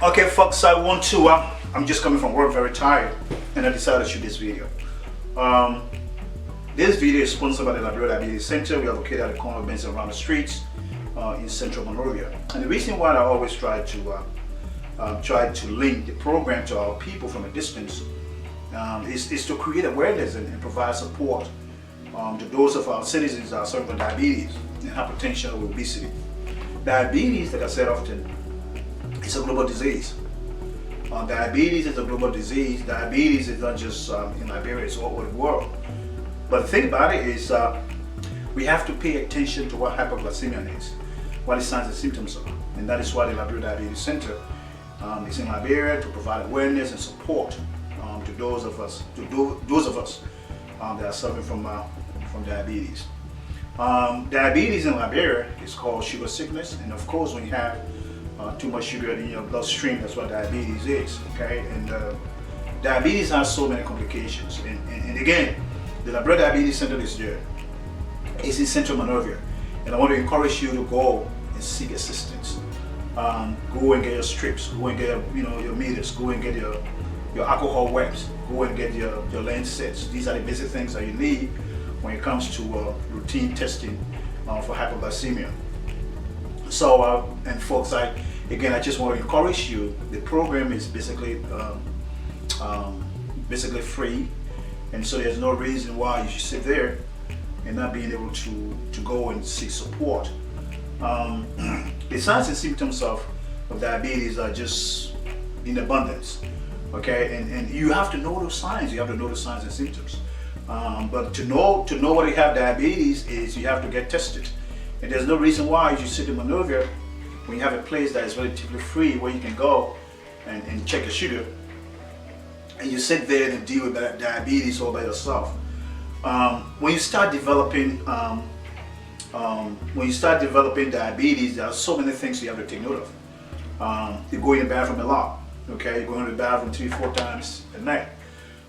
Okay, folks, I'm just coming from work very tired, and I decided to shoot this video. This video is sponsored by the Liberia Diabetes Center. We are located at the corner of Benson Streets in central Monrovia. And the reason why I always try to link the program to our people from a distance is to create awareness and provide support to those of our citizens that are suffering from diabetes and hypertension or obesity. Diabetes, like I said often, is a global disease. Diabetes is a global disease. Diabetes is not just in Liberia, it's all over the world. But the thing about it is we have to pay attention to what hypoglycemia is, what the signs and symptoms are. And that is why the Liberia Diabetes Center is in Liberia to provide awareness and support to those of us that are suffering from diabetes. Diabetes in Liberia is called sugar sickness, and of course when you have too much sugar in your bloodstream, that's what diabetes is, okay? And diabetes has so many complications. And again, the Liberia Diabetes Center is there. It's in central Monrovia. And I want to encourage you to go and seek assistance. Go and get your strips, go and get your meters, go and get your alcohol wipes, go and get your lens sets. These are the basic things that you need when it comes to routine testing for hypoglycemia. So, and folks, I just want to encourage you. The program is basically free, and so there's no reason why you should sit there and not being able to go and seek support. The signs and symptoms of diabetes are just in abundance, okay? And you have to know those signs. You have to know the signs and symptoms. But to know whether you have diabetes is you have to get tested. And there's no reason why you should sit in Monrovia when you have a place that is relatively free where you can go and check your sugar, and you sit there and deal with diabetes all by yourself. When you start developing diabetes, there are so many things you have to take note of. You go in the bathroom a lot, okay? You go in the bathroom 3-4 times a night.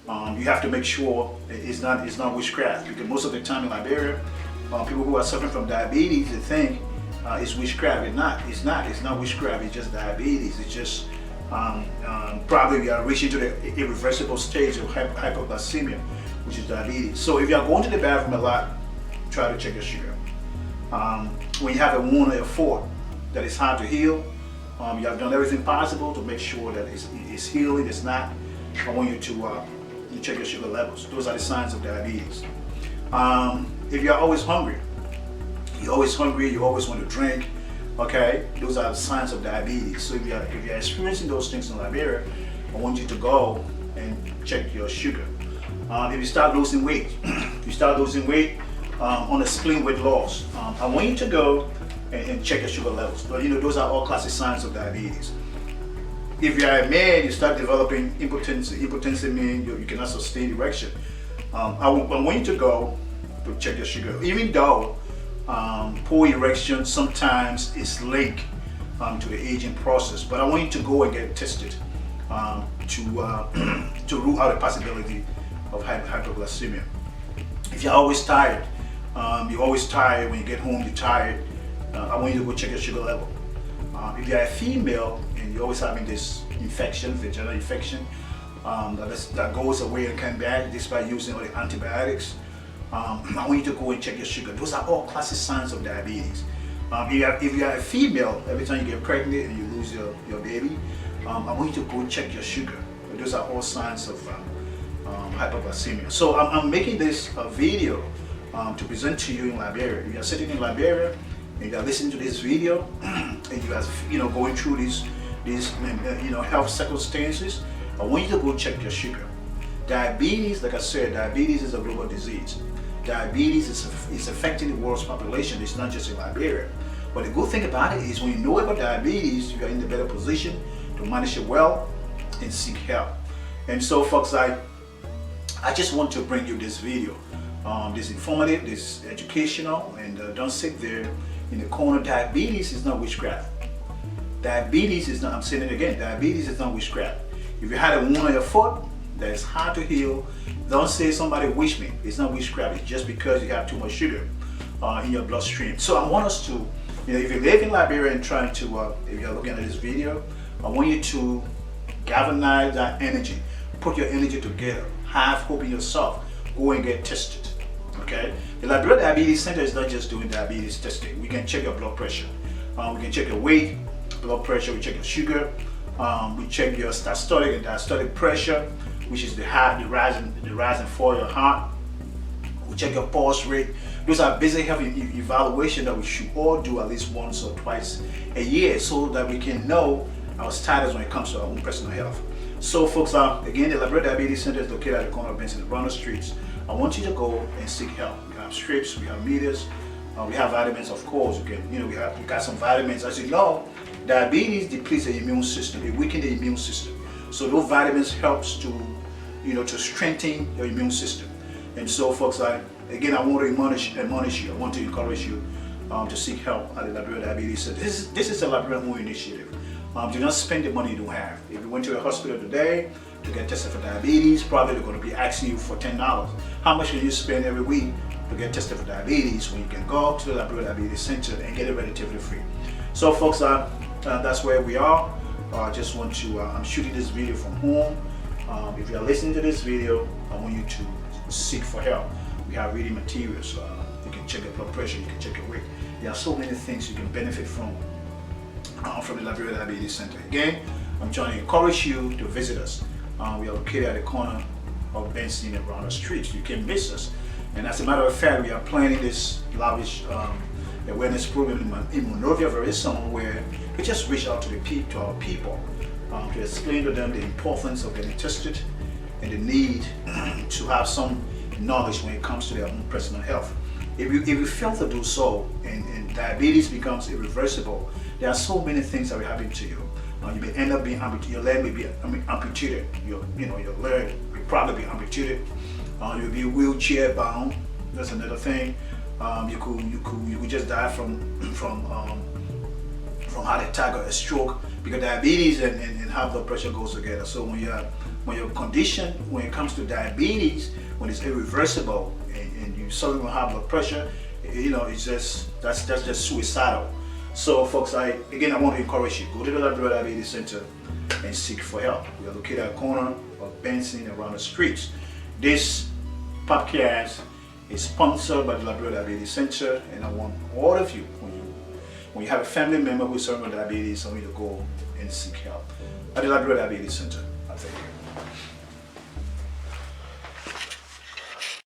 You have to make sure it's not witchcraft, because most of the time in Liberia, people who are suffering from diabetes, they think it's witchcraft. It's not witchcraft. It's just diabetes. It's just probably we are reaching to the irreversible stage of hypoglycemia, which is diabetes. So if you are going to the bathroom a lot, try to check your sugar. When you have a wound or a foot that is hard to heal, you have done everything possible to make sure that it's healing. It's not. I want you to check your sugar levels. Those are the signs of diabetes. If you're always hungry, you always want to drink, okay? Those are the signs of diabetes. So if you're experiencing those things in Liberia, I want you to go and check your sugar. If you start losing weight, on a spleen weight loss, I want you to go and check your sugar levels. But those are all classic signs of diabetes. If you're a man, you start developing impotency. Impotency means you cannot sustain erection. I want you to go to check your sugar, even though poor erection sometimes is linked to the aging process. But I want you to go and get tested to rule out the possibility of hypoglycemia. If you're always tired, when you get home, you're tired, I want you to go check your sugar level. If you're a female and you're always having this infection, vaginal infection, that goes away and comes back despite using all the antibiotics, I want you to go and check your sugar. Those are all classic signs of diabetes. If you are a female, every time you get pregnant and you lose your baby, I want you to go check your sugar. Those are all signs of hypoglycemia. So I'm making this video to present to you in Liberia. If you are sitting in Liberia and you are listening to this video and you are going through these health circumstances, I want you to go check your sugar. Diabetes, like I said, diabetes is a global disease. Diabetes is affecting the world's population. It's not just in Liberia. But the good thing about it is when you know about diabetes, you are in a better position to manage it well and seek help. And so folks, I just want to bring you this video. This informative, this educational, and don't sit there in the corner. Diabetes is not witchcraft. Diabetes is not, I'm saying it again, diabetes is not witchcraft. If you had a wound on your foot that is hard to heal, don't say somebody wish me. It's not witchcraft. It's just because you have too much sugar in your bloodstream. So I want us to, if you live in Liberia and trying to, if you're looking at this video, I want you to galvanize that energy, put your energy together, have hope in yourself, go and get tested. Okay, the Liberia Diabetes Center is not just doing diabetes testing. We can check your blood pressure, we can check your weight, blood pressure, we check your sugar, we check your systolic and diastolic pressure, which is the rising for your heart. We check your pulse rate. Those are basic health evaluation that we should all do at least once or twice a year, so that we can know our status when it comes to our own personal health. So folks, again, the Liberia Diabetes Center is located at the corner of Benson and Randall Streets. I want you to go and seek help. We have strips, we have meters, we have vitamins, of course. We got some vitamins. As you know, diabetes depletes the immune system, it weakens the immune system. So those vitamins helps to, to strengthen your immune system. And so folks, again, I want to admonish you, I want to encourage you to seek help at the Liberia Diabetes Center. This is a Liberian owned initiative. Do not spend the money you don't have. If you went to the hospital today to get tested for diabetes, probably they're going to be asking you for $10. How much can you spend every week to get tested for diabetes when you can go to the Liberia Diabetes Center and get it relatively free? So folks, that's where we are. I just want to, I'm shooting this video from home. If you are listening to this video, I want you to seek for help. We have reading materials. You can check your blood pressure, you can check your weight. There are so many things you can benefit from the Liberia Diabetes Center. Again, I'm trying to encourage you to visit us. We are located at the corner of Benson and Randall Streets. You can miss us. And as a matter of fact, we are planning this lavish awareness program in Monrovia very soon, where we just reach out to our people to explain to them the importance of getting tested and the need to have some knowledge when it comes to their own personal health. If you fail to do so and diabetes becomes irreversible, there are so many things that will happen to you. You may end up being amputated. Your leg may be amputated. Your leg will probably be amputated. You'll be wheelchair bound. That's another thing. You could just die from heart attack or a stroke, because diabetes and high blood pressure goes together. So when your condition, when it comes to diabetes, when it's irreversible and you suddenly have high blood pressure, it's that's just suicidal. So folks, I want to encourage you, go to the Liberia Diabetes Center and seek for help. We are located at the corner of Benson and Randall Streets. This podcast is sponsored by the Liberia Diabetes Center, and I want all of you, when you have a family member who is suffering with diabetes, I want you to go and seek help at the Liberia Diabetes Center. I thank you.